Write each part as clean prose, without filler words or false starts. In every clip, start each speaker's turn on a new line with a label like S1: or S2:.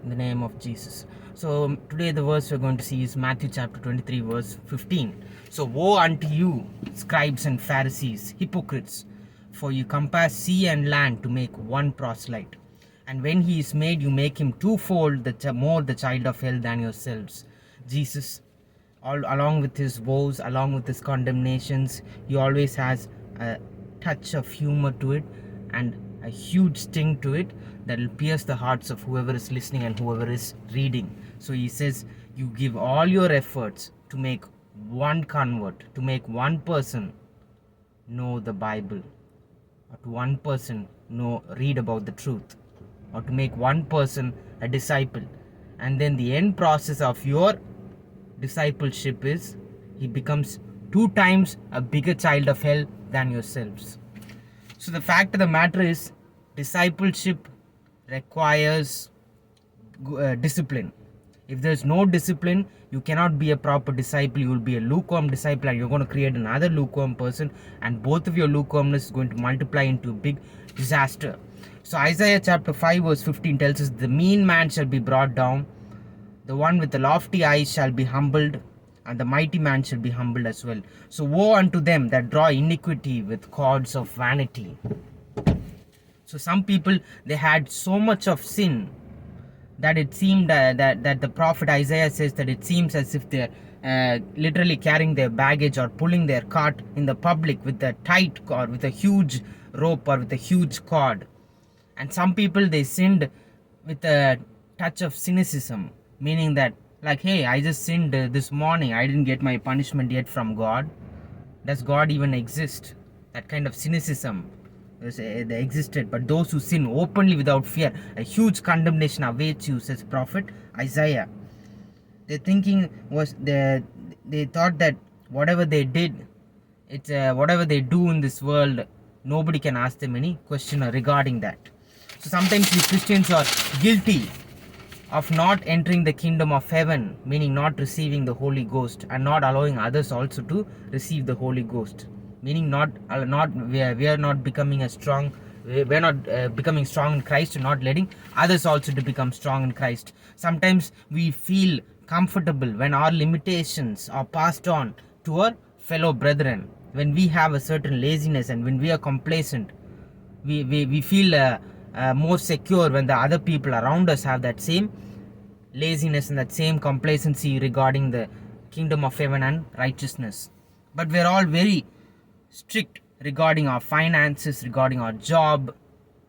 S1: In the name of Jesus. So today the verse we're going to see is Matthew chapter 23 verse 15. So woe unto you, scribes and Pharisees, hypocrites, for you compare sea and land to make one proselyte. And when he is made, you make him twofold more the child of hell than yourselves. Jesus, all along with his woes, along with his condemnations, he always has a touch of humor to it and a huge sting to it that will pierce the hearts of whoever is listening and whoever is reading. So he says, you give all your efforts to make one convert, to make one person know the Bible, or to one person read about the truth, or to make one person a disciple. And then the end process of your discipleship is he becomes 2 times a bigger child of hell than yourselves. So the fact of the matter is, discipleship requires discipline. If there's no discipline, you cannot be a proper disciple. You will be a lukewarm disciple, and you're going to create another lukewarm person, and both of your lukewarmness is going to multiply into a big disaster. So Isaiah chapter 5 verse 15 tells us, the mean man shall be brought down, the one with the lofty eyes shall be humbled, and the mighty man shall be humbled as well. So woe unto them that draw iniquity with cords of vanity. So some people, they had so much of sin that it seemed that the prophet Isaiah says that it seems as if they're literally carrying their baggage or pulling their cart in the public with a tight cord, with a huge rope or with a huge cord. And some people, they sinned with a touch of cynicism, meaning that, like, hey, I just sinned this morning, I didn't get my punishment yet from God. Does God even exist? That kind of cynicism they existed. But those who sin openly without fear, a huge condemnation awaits you, says prophet Isaiah. Their thinking was, they thought that whatever they did, it's whatever they do in this world, nobody can ask them any question regarding that. So sometimes we Christians are guilty of not entering the kingdom of heaven, meaning not receiving the Holy Ghost and not allowing others also to receive the Holy Ghost, meaning we are not becoming we're not becoming strong in Christ, not letting others also to become strong in Christ. Sometimes we feel comfortable when our limitations are passed on to our fellow brethren, when we have a certain laziness and when we are complacent. We feel more secure when the other people around us have that same laziness and that same complacency regarding the kingdom of heaven and righteousness. But we're all very strict regarding our finances, regarding our job,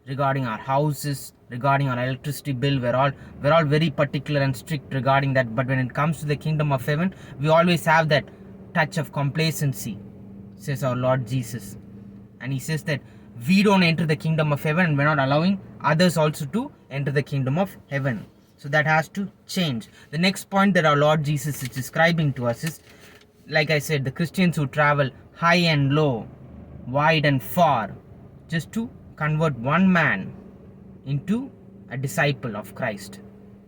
S1: regarding our houses, regarding our electricity bill. We're all very particular and strict regarding that. But when it comes to the kingdom of heaven, we always have that touch of complacency, says our Lord Jesus. And he says that we don't enter the kingdom of heaven and we're not allowing others also to enter the kingdom of heaven. So that has to change. The next point that our Lord Jesus is describing to us is, like I said, the Christians who travel high and low, wide and far, just to convert one man into a disciple of Christ.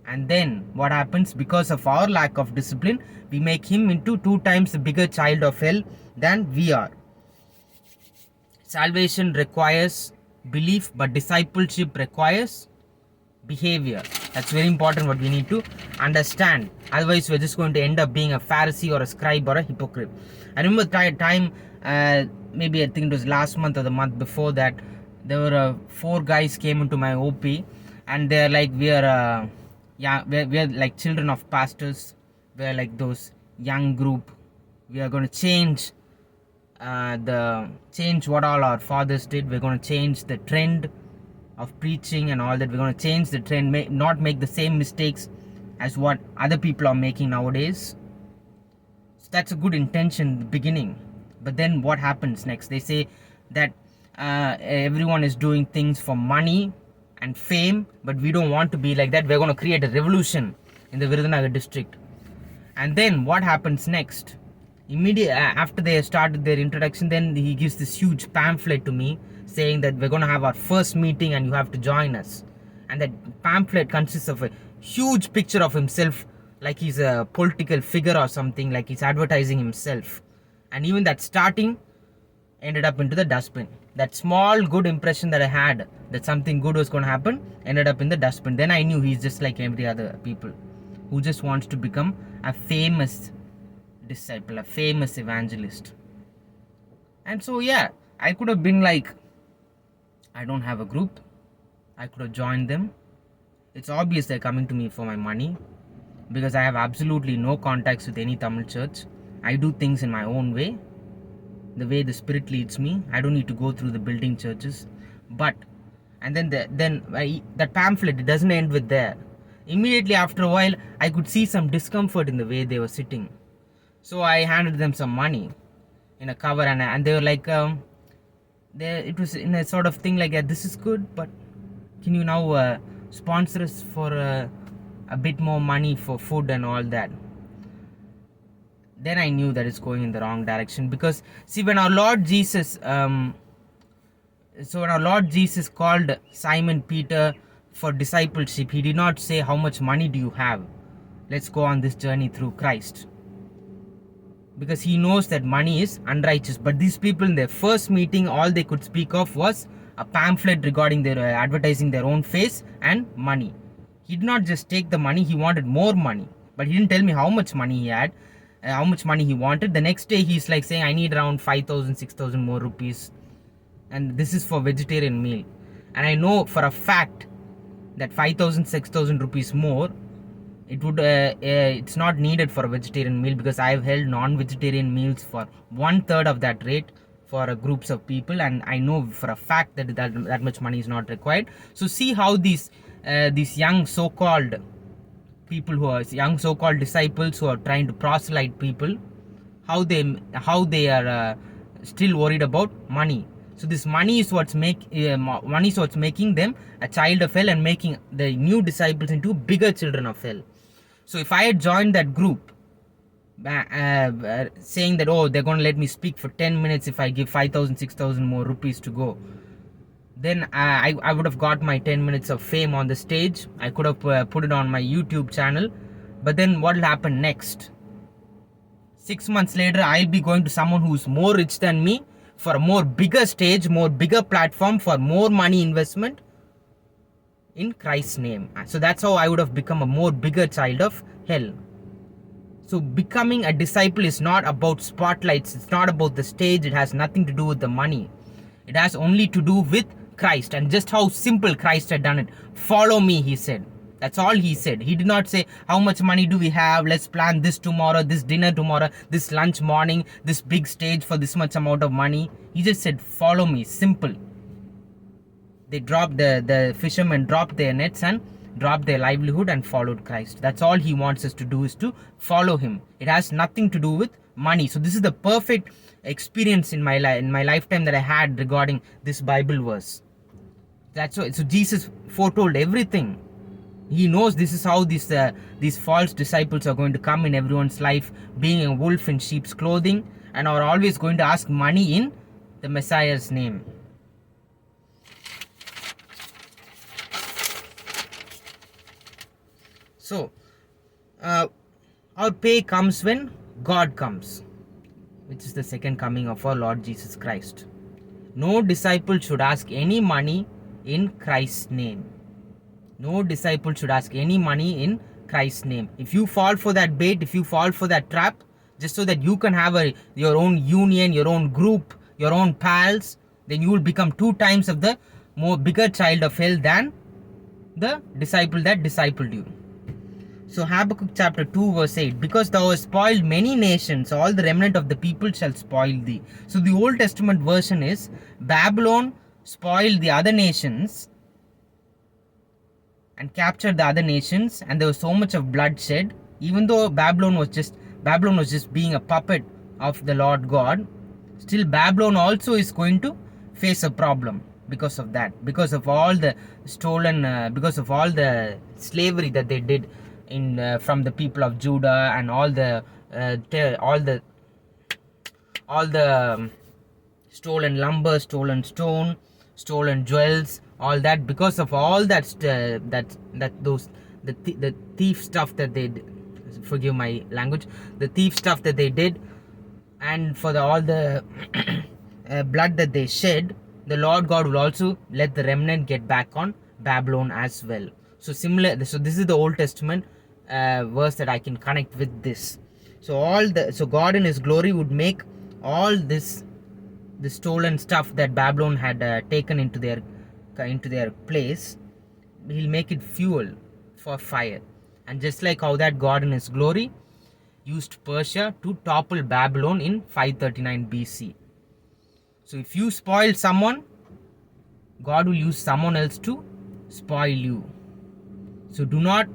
S1: And then what happens? Because of our lack of discipline, we make him into 2 times the bigger child of hell than we are. Salvation requires belief, but discipleship requires behavior. That's very important, what we need to understand. Otherwise, we're just going to end up being a Pharisee or a scribe or a hypocrite. I remember time, maybe I think it was last month or the month before that, there were 4 guys came into my OP, and they're like, we're like children of pastors. We're like those young group. We are going to change what all our fathers did. We're going to change the trend of preaching and all that. We're going to change the trend, not make the same mistakes as what other people are making nowadays. So that's a good intention in the beginning. But then what happens next? They say that everyone is doing things for money and fame, but we don't want to be like that. We're going to create a revolution in the Virudhunagar district. And then what happens next? Immediately after they started their introduction, then he gives this huge pamphlet to me saying that we're going to have our first meeting and you have to join us. And that pamphlet consists of a huge picture of himself, like he's a political figure or something, like he's advertising himself. And even that starting ended up into the dustbin. That small good impression that I had that something good was going to happen ended up in the dustbin. Then I knew he's just like every other people who just wants to become a famous disciple, a famous evangelist. And so, yeah, I could have been like, I don't have a group. I could have joined them. It's obvious they're coming to me for my money because I have absolutely no contacts with any Tamil church. I do things in my own way, the way the Spirit leads me. I don't need to go through the building churches. But, and then that pamphlet, it doesn't end with there. Immediately after a while, I could see some discomfort in the way they were sitting. So I handed them some money in a cover, and they were like, it was in a sort of thing like, this is good, but can you now sponsor us for a bit more money for food and all that? Then I knew that it's going in the wrong direction, because see, when our Lord Jesus called Simon Peter for discipleship, he did not say, how much money do you have? Let's go on this journey through Christ. Because he knows that money is unrighteous. But these people in their first meeting, all they could speak of was a pamphlet regarding their advertising their own face and money. He did not just take the money, he wanted more money. But he didn't tell me how much money he had, how much money he wanted. The next day he's like saying, I need around 5,000, 6,000 more rupees. And this is for vegetarian meal. And I know for a fact that 5,000, 6,000 rupees more, it's not needed for a vegetarian meal, because I've held non-vegetarian meals for 1/3 of that rate for groups of people, and I know for a fact that much money is not required. So see how these young so-called people, who are young so-called disciples who are trying to proselyte people, how they are still worried about money. So this money is what's making them a child of hell and making the new disciples into bigger children of hell. So if I had joined that group, saying that, oh, they're going to let me speak for 10 minutes if I give 5,000, 6,000 more rupees to go, then I would have got my 10 minutes of fame on the stage. I could have put it on my YouTube channel. But then what will happen next? 6 months later, I'll be going to someone who's more rich than me for a more bigger stage, more bigger platform, for more money investment in Christ's name. So that's how I would have become a more bigger child of hell. So becoming a disciple is not about spotlights. It's not about the stage. It has nothing to do with the money. It has only to do with Christ, and just how simple Christ had done it. Follow me, he said. That's all he said. He did not say, how much money do we have? Let's plan this tomorrow, this dinner tomorrow, this lunch morning, this big stage for this much amount of money. He just said, follow me. Simple. They dropped the fishermen dropped their nets and dropped their livelihood and followed Christ. That's all he wants us to do, is to follow him. It has nothing to do with money. So this is the perfect experience in my lifetime that I had regarding this Bible verse. That's why. So Jesus foretold everything. He knows this is how these false disciples are going to come in everyone's life, being a wolf in sheep's clothing, and are always going to ask money in the Messiah's name. So, our pay comes when God comes, which is the second coming of our Lord Jesus Christ. No disciple should ask any money in Christ's name. No disciple should ask any money in Christ's name. If you fall for that bait, if you fall for that trap, just so that you can have your own union, your own group, your own pals, then you will become 2 times of the more bigger child of hell than the disciple that discipled you. So Habakkuk chapter 2 verse 8, because thou hast spoiled many nations, all the remnant of the people shall spoil thee. So the Old Testament version is, Babylon spoiled the other nations and captured the other nations, and there was so much of bloodshed. Even though Babylon was just being a puppet of the Lord God, still Babylon also is going to face a problem because of that, because of all the because of all the slavery that they did from the people of Judah, and all the stolen lumber, stolen stone, stolen jewels, all that, because of all that the thief stuff that they did. Forgive my language, the thief stuff that they did, and for all the blood that they shed, the Lord God will also let the remnant get back on Babylon as well. So similar. So this is the Old Testament verse that I can connect with this. So God in His glory would make all this the stolen stuff that Babylon had taken into their place. He'll make it fuel for fire. And just like how that God in His glory used Persia to topple Babylon in 539 BC. So if you spoil someone, God will use someone else to spoil you. So do not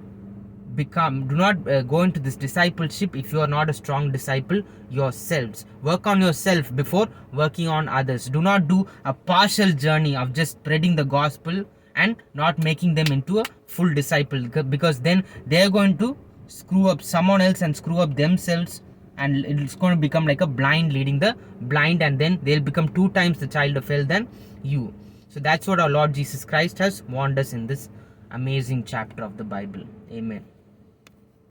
S1: go into this discipleship if you are not a strong disciple yourselves. Work on yourself before working on others. Do not do a partial journey of just spreading the gospel and not making them into a full disciple, because then they are going to screw up someone else and screw up themselves, and it's going to become like a blind leading the blind, and then they'll become 2 times the child of hell than you. So that's what our Lord Jesus Christ has warned us in this amazing chapter of the Bible. Amen.